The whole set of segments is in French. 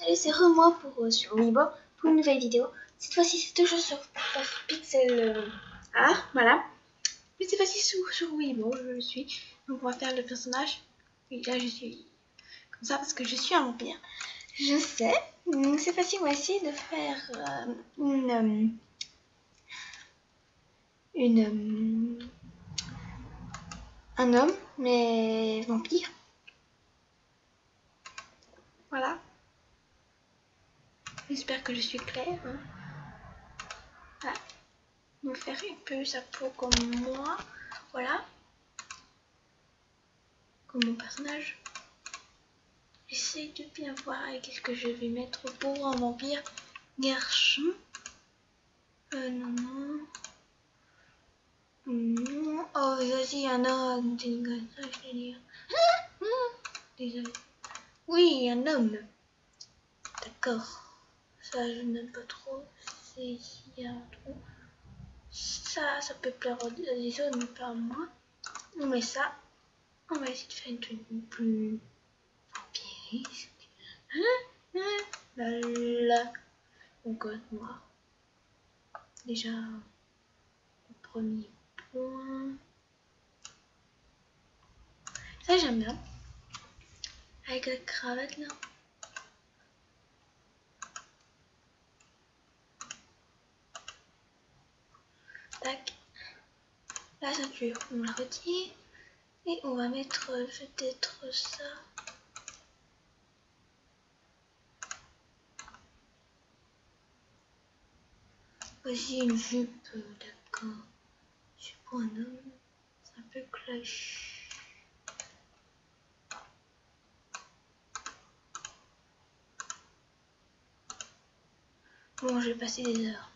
Allez, c'est moi pour sur Weibo pour une nouvelle vidéo. Cette fois-ci, c'est toujours sur Pixel Art, voilà. Mais cette fois-ci sur Weibo, je le suis. Donc on va faire le personnage. Oui, là je suis comme ça parce que je suis un vampire. Je sais. Donc cette fois-ci, on va essayer de faire un homme, mais vampire. Voilà. J'espère que je suis claire. Hein. Voilà. On va faire un peu sa peau comme moi. Voilà. Comme mon personnage. J'essaie de bien voir qu'est-ce que je vais mettre pour un vampire garçon. Non. Oh, vas-y, un homme. Ça, je vais dire. Désolé. Oui, un homme. D'accord. Ça, je n'aime pas trop. C'est ici, il y a un trou. Ça peut plaire aux autres, mais pas à moi. On met ça. On va essayer de faire une tenue plus vampirique. Là. Mon code noir. Déjà, le premier point. Ça, j'aime bien. Avec la cravate, là. Tac. La ceinture, on la retire. Et on va mettre peut-être ça. Voici une jupe, d'accord. Je suis pour un homme. C'est un peu clash. Bon, je vais passer des heures.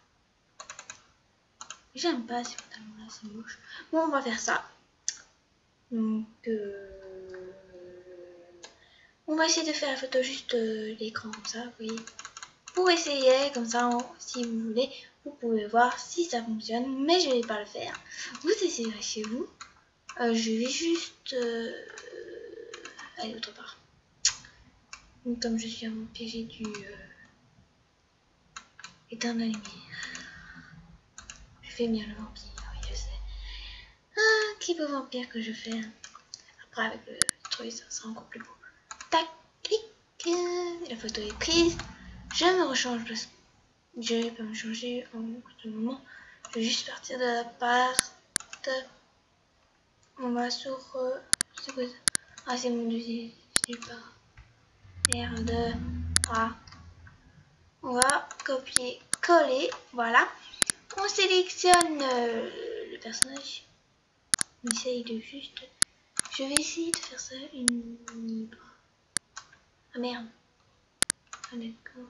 J'aime pas ces pantalons là, c'est moche. Bon, on va faire ça. Donc, on va essayer de faire la photo juste l'écran comme ça, oui. Pour essayer, comme ça, si vous voulez, vous pouvez voir si ça fonctionne. Mais je vais pas le faire. Vous essayerez chez vous. Je vais juste aller autre part. Donc, comme je suis un vampire, j'ai dû éteindre la lumière. Je fais bien le vampire, oui, je sais. Ah, qui peut vampire que je fais. Après, avec le truc, ça sera encore plus beau. Tac, clic. La photo est prise. Je me rechange parce que je vais pas me changer en ce moment. Je vais juste partir de la part. On va sur. C'est quoi ça? Ah, c'est mon deuxième. Je sais pas. Merde. Voilà. On va copier, coller. Voilà. On sélectionne le personnage. On essaye de juste. Je vais essayer de faire ça une libre. Ah merde. Ah d'accord.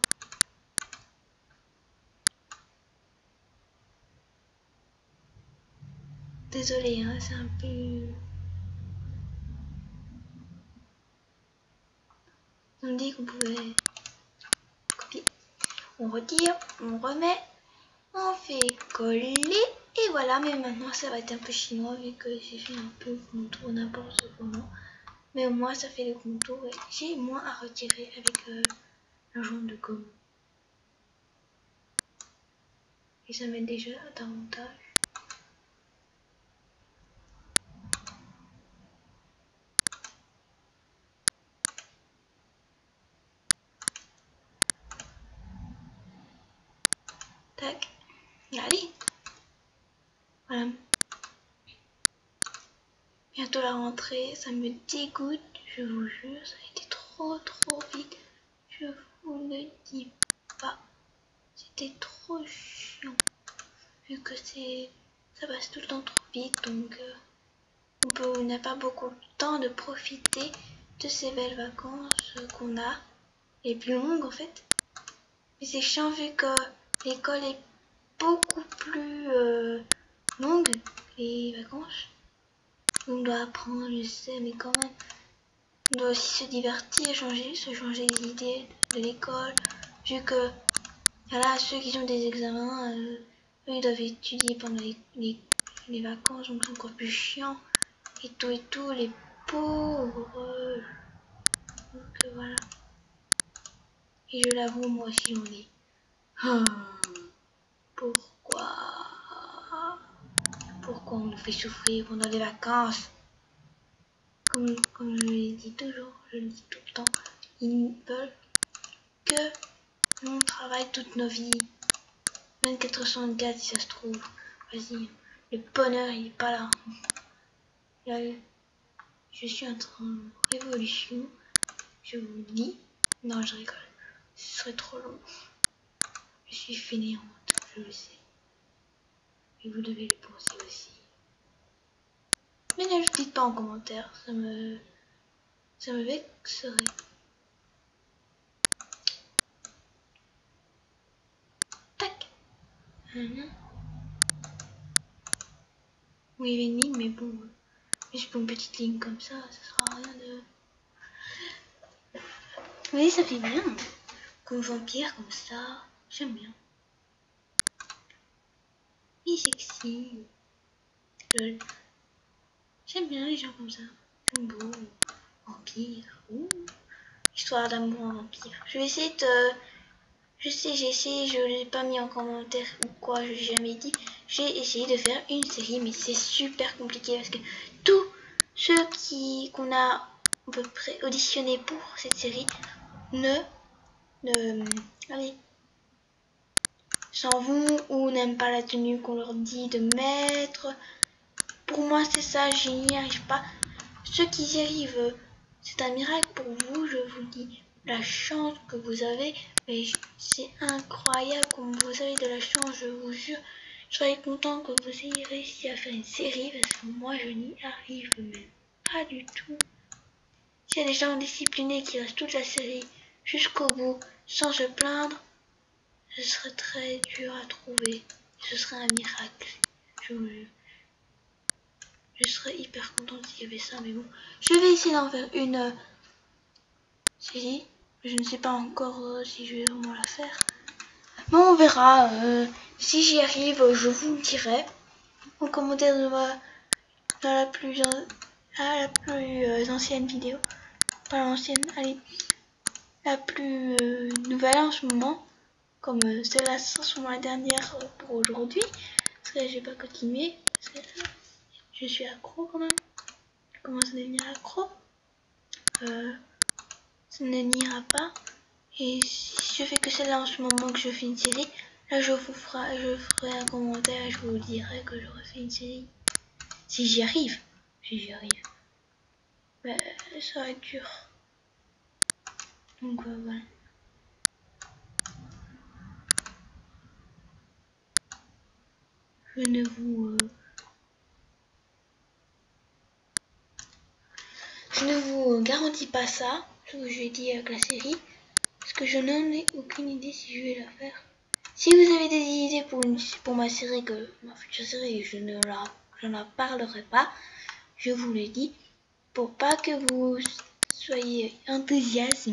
Désolée, hein, c'est un peu. On me dit qu'on pouvait copier. On retire, on remet, on fait coller. Et voilà, mais maintenant ça va être un peu chinois vu que j'ai fait un peu le contour n'importe comment. Mais au moins ça fait le contour et j'ai moins à retirer avec un jaune de gomme. Et ça m'aide déjà davantage. Tac. Allez. Voilà. Bientôt la rentrée, ça me dégoûte, je vous jure, ça a été trop vite. Je vous le dis pas. C'était trop chiant. Vu que ça passe tout le temps trop vite, donc on n'a pas beaucoup de temps de profiter de ces belles vacances qu'on a. Les plus longues en fait. Mais c'est chiant vu que l'école est beaucoup plus longue, les vacances. On doit apprendre, je sais, mais quand même, on doit aussi se divertir, se changer les idées de l'école, vu que voilà, ceux qui ont des examens, eux, ils doivent étudier pendant les vacances, donc c'est encore plus chiant, et tout, les pauvres. Donc voilà. Et je l'avoue, moi aussi j'en ai. Pourquoi Pourquoi on nous fait souffrir pendant les vacances? Comme je le dis toujours, je le dis tout le temps, ils veulent que l'on travaille toutes nos vies. 24/64 si ça se trouve. Vas-y, le bonheur il est pas là. Là, je suis en train de révolution. Je vous dis. Non, je rigole. Ce serait trop long. Je suis fainéante, je le sais. Et vous devez le penser aussi. Mais ne le dites pas en commentaire, ça me vexerait. Tac. Oui, il y avait une ligne, mais bon, juste pour une petite ligne comme ça sera rien de... Oui, ça fait bien. Comme vampire, comme ça, j'aime bien. Il est sexy. J'aime bien les gens comme ça. Ils sont beaux. Vampire. Histoire d'amour en vampire. Je vais essayer de... Je sais, j'ai essayé, je ne l'ai pas mis en commentaire ou quoi, je l'ai jamais dit. J'ai essayé de faire une série, mais c'est super compliqué parce que tous ceux qu'on a à peu près auditionné pour cette série allez, s'en vont ou n'aiment pas la tenue qu'on leur dit de mettre. Pour moi, c'est ça, je n'y arrive pas. Ceux qui y arrivent, c'est un miracle pour vous, je vous le dis. La chance que vous avez, mais c'est incroyable comme vous avez de la chance, je vous jure. Je serais content que vous ayez réussi à faire une série parce que moi, je n'y arrive même pas du tout. S'il y a des gens disciplinés qui restent toute la série jusqu'au bout sans se plaindre, ce serait très dur à trouver. Ce serait un miracle, je vous jure. Je serais hyper contente s'il y avait ça, mais bon. Je vais essayer d'en faire une série. Je ne sais pas encore si je vais vraiment la faire. Mais on verra. Si j'y arrive, je vous le dirai. En commentaire dans la plus ancienne vidéo. Pas l'ancienne, allez. La plus nouvelle en ce moment. Comme celle-là, ce sera la dernière pour aujourd'hui. Parce que j'ai pas continué. Parce que je suis accro quand même. Je commence à devenir accro. Ça ne n'ira pas. Et si je fais que celle-là en ce moment que je fais une série, là je ferai un commentaire et je vous dirai que j'aurai fait une série. Si j'y arrive. Si j'y arrive. Ben, ça va être dur. Donc voilà. Je ne vous garantis pas ça, ce que j'ai dit avec la série, parce que je n'en ai aucune idée si je vais la faire. Si vous avez des idées pour ma série, ma future série, je n'en parlerai pas, je vous le dis, pour pas que vous soyez enthousiastes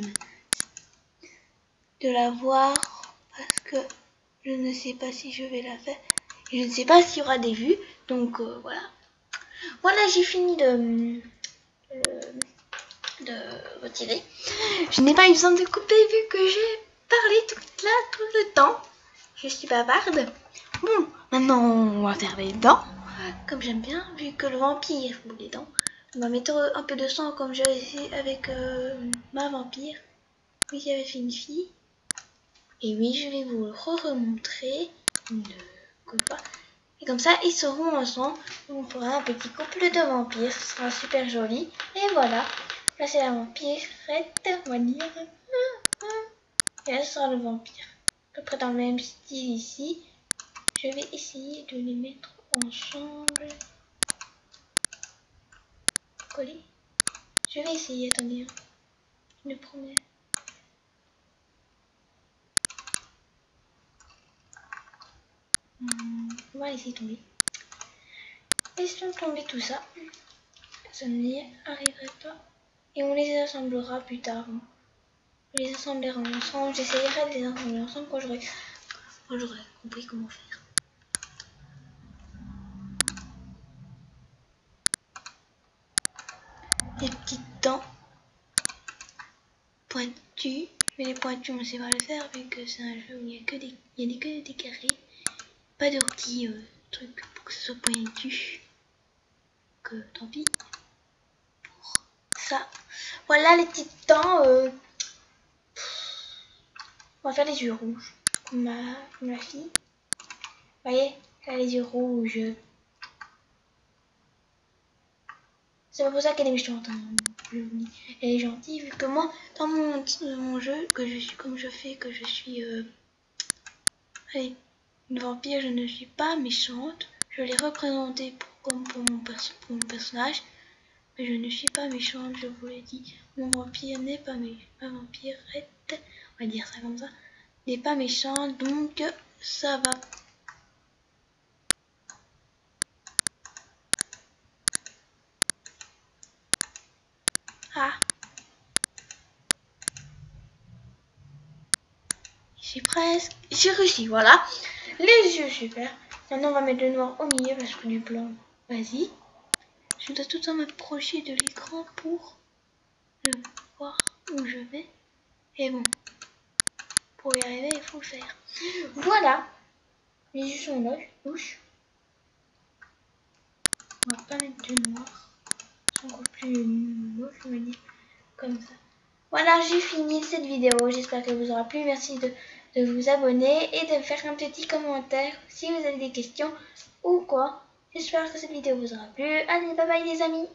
de la voir, parce que je ne sais pas si je vais la faire, et je ne sais pas s'il y aura des vues, donc voilà. Voilà, j'ai fini de retirer. Je n'ai pas eu besoin de couper vu que j'ai parlé tout le temps. Je suis bavarde. Bon, maintenant on va faire les dents, comme j'aime bien, vu que le vampire fout les dents. On va mettre un peu de sang comme j'avais fait avec ma vampire. Oui, j'avais fait une fille. Et oui, je vais vous le remontrer une fois. Et comme ça, ils seront ensemble. On fera un petit couple de vampires. Ce sera super joli. Et voilà. Là, c'est la vampirette, on va dire. Et là, ce sera le vampire. À peu près dans le même style ici. Je vais essayer de les mettre ensemble. Coller. Je vais essayer, attendez. Je le promets. On va laisser tomber. Laissons tomber tout ça. Ça n'y arriverait pas. Et on les assemblera plus tard. Je les assemblerai ensemble. J'essayerai de les assembler ensemble quand j'aurai compris comment faire. Les petites dents pointues. Mais les pointures, on sait pas le faire vu que c'est un jeu où il n'y a que des carrés. Pas de petits trucs pour que ce soit pointu. Que tant pis. Pour ça. Voilà les petits temps. On va faire les yeux rouges. Comme ma fille. Vous voyez, elle a les yeux rouges. C'est pas pour ça qu'elle est méchante. Hein. Elle est gentille vu que moi, dans mon jeu, que je suis comme je fais, que je suis allez, une vampire, je ne suis pas méchante. Je l'ai représentée comme pour mon personnage. Mais je ne suis pas méchante, je vous l'ai dit. Mon vampire n'est pas méchant. Ma vampirette, on va dire ça comme ça, n'est pas méchante, donc ça va. Ah, j'ai réussi, voilà. Les yeux, super. Maintenant, on va mettre le noir au milieu parce que du blanc, vas-y. Je dois tout le temps m'approcher de l'écran pour le voir où je vais. Et bon, pour y arriver, il faut le faire. Voilà. Les yeux sont là, louche. On va pas mettre de noir. C'est encore plus moche, je me dis. Comme ça. Voilà, j'ai fini cette vidéo. J'espère qu'elle vous aura plu. Merci de vous abonner et de faire un petit commentaire si vous avez des questions ou quoi. J'espère que cette vidéo vous aura plu. Allez, bye bye les amis.